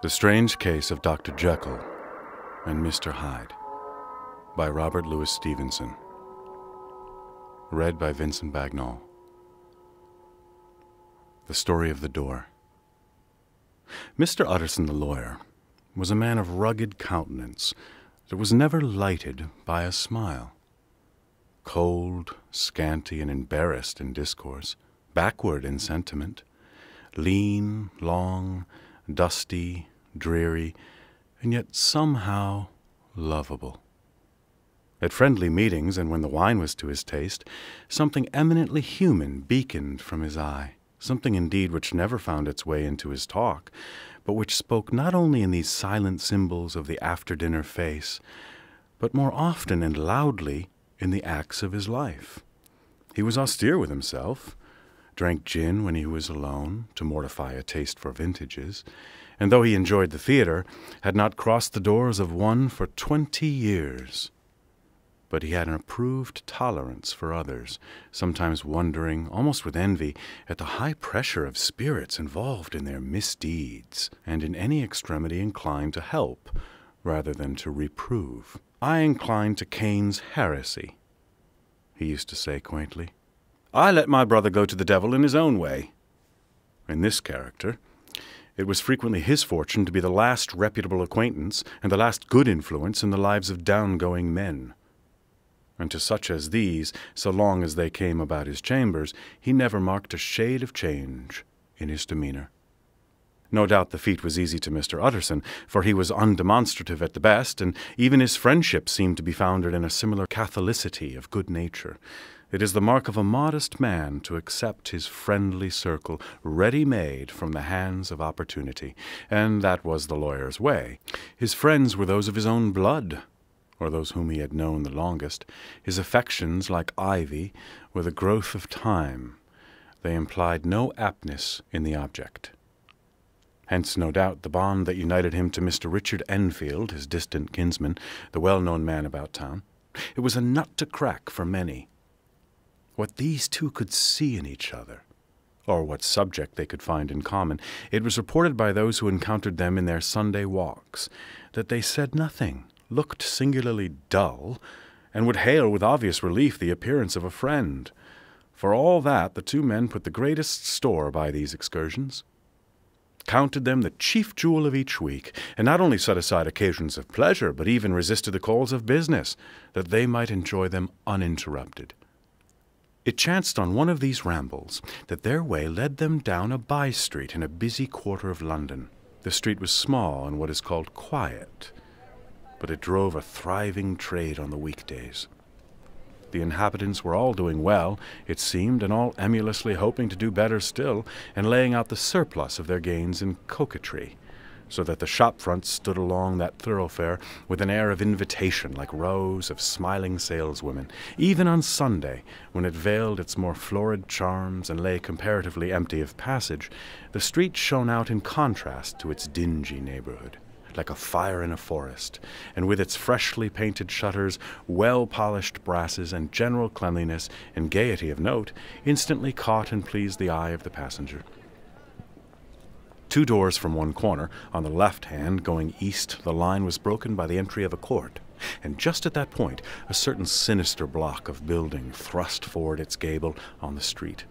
The Strange Case of Dr. Jekyll and Mr. Hyde by Robert Louis Stevenson. Read by Vincent Bagnall. The Story of the Door. Mr. Utterson the lawyer was a man of rugged countenance that was never lighted by a smile. Cold, scanty, and embarrassed in discourse, backward in sentiment, lean, long, dusty, dreary, and yet somehow lovable. At friendly meetings, and when the wine was to his taste, something eminently human beaconed from his eye, something indeed which never found its way into his talk, but which spoke not only in these silent symbols of the after-dinner face, but more often and loudly in the acts of his life. He was austere with himself, drank gin when he was alone, to mortify a taste for vintages, and though he enjoyed the theater, had not crossed the doors of one for 20 years. But he had an approved tolerance for others, sometimes wondering, almost with envy, at the high pressure of spirits involved in their misdeeds, and in any extremity inclined to help, rather than to reprove. "I incline to Cain's heresy," he used to say quaintly. "I let my brother go to the devil in his own way." In this character, it was frequently his fortune to be the last reputable acquaintance and the last good influence in the lives of down-going men. And to such as these, so long as they came about his chambers, he never marked a shade of change in his demeanor. No doubt the feat was easy to Mr. Utterson, for he was undemonstrative at the best, and even his friendship seemed to be founded in a similar catholicity of good nature. It is the mark of a modest man to accept his friendly circle ready-made from the hands of opportunity, and that was the lawyer's way. His friends were those of his own blood, or those whom he had known the longest. His affections, like ivy, were the growth of time. They implied no aptness in the object. Hence, no doubt, the bond that united him to Mr. Richard Enfield, his distant kinsman, the well-known man about town. It was a nut to crack for many. What these two could see in each other, or what subject they could find in common, it was reported by those who encountered them in their Sunday walks, that they said nothing, looked singularly dull, and would hail with obvious relief the appearance of a friend. For all that, the two men put the greatest store by these excursions, counted them the chief jewel of each week, and not only set aside occasions of pleasure, but even resisted the calls of business, that they might enjoy them uninterrupted. It chanced on one of these rambles that their way led them down a by-street in a busy quarter of London. The street was small and what is called quiet, but it drove a thriving trade on the weekdays. The inhabitants were all doing well, it seemed, and all emulously hoping to do better still, and laying out the surplus of their gains in coquetry, so that the shop-fronts stood along that thoroughfare with an air of invitation, like rows of smiling saleswomen. Even on Sunday, when it veiled its more florid charms and lay comparatively empty of passage, the street shone out in contrast to its dingy neighborhood, like a fire in a forest, and with its freshly painted shutters, well-polished brasses, and general cleanliness and gaiety of note, instantly caught and pleased the eye of the passenger. 2 doors from one corner, on the left hand, going east, the line was broken by the entry of a court, and just at that point a certain sinister block of building thrust forward its gable on the street.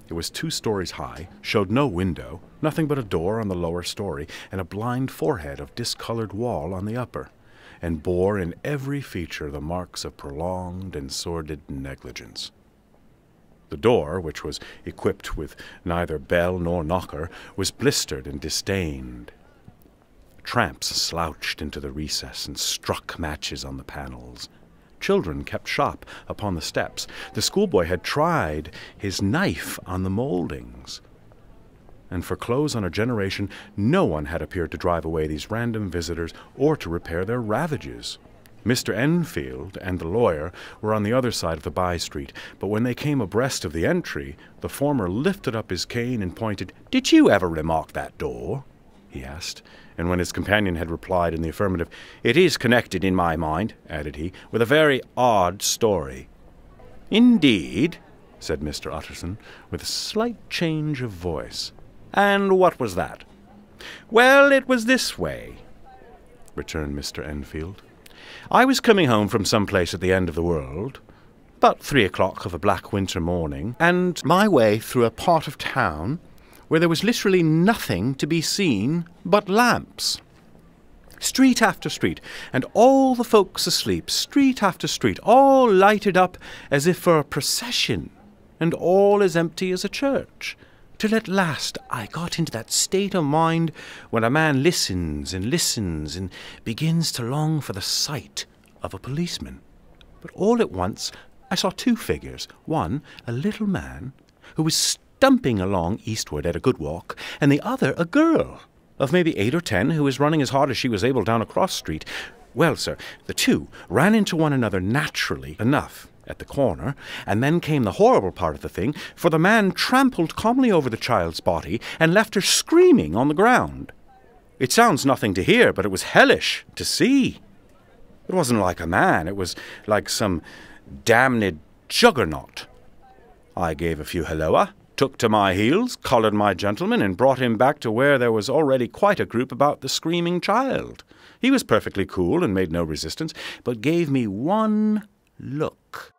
It was 2 stories high, showed no window, nothing but a door on the lower story, and a blind forehead of discolored wall on the upper, and bore in every feature the marks of prolonged and sordid negligence. The door, which was equipped with neither bell nor knocker, was blistered and distained. Tramps slouched into the recess and struck matches on the panels. Children kept shop upon the steps. The schoolboy had tried his knife on the moldings. And for close on a generation, no one had appeared to drive away these random visitors or to repair their ravages. Mr. Enfield and the lawyer were on the other side of the by-street, but when they came abreast of the entry, the former lifted up his cane and pointed. "Did you ever remark that door?" he asked, and when his companion had replied in the affirmative, "It is connected, in my mind," added he, "with a very odd story." "Indeed?" said Mr. Utterson, with a slight change of voice. "And what was that?" "Well, it was this way," returned Mr. Enfield. "I was coming home from some place at the end of the world, about 3 o'clock of a black winter morning, and my way through a part of town where there was literally nothing to be seen but lamps. Street after street, and all the folks asleep, street after street, all lighted up as if for a procession, and all as empty as a church, till at last I got into that state of mind when a man listens and begins to long for the sight of a policeman. But all at once I saw two figures, one a little man who was stumping along eastward at a good walk, and the other a girl of maybe 8 or 10 who was running as hard as she was able down a cross street. Well, sir, the two ran into one another naturally enough at the corner, and then came the horrible part of the thing, for the man trampled calmly over the child's body and left her screaming on the ground. It sounds nothing to hear, but it was hellish to see. It wasn't like a man, it was like some damned juggernaut. I gave a few halloa, took to my heels, collared my gentleman, and brought him back to where there was already quite a group about the screaming child. He was perfectly cool and made no resistance, but gave me one look.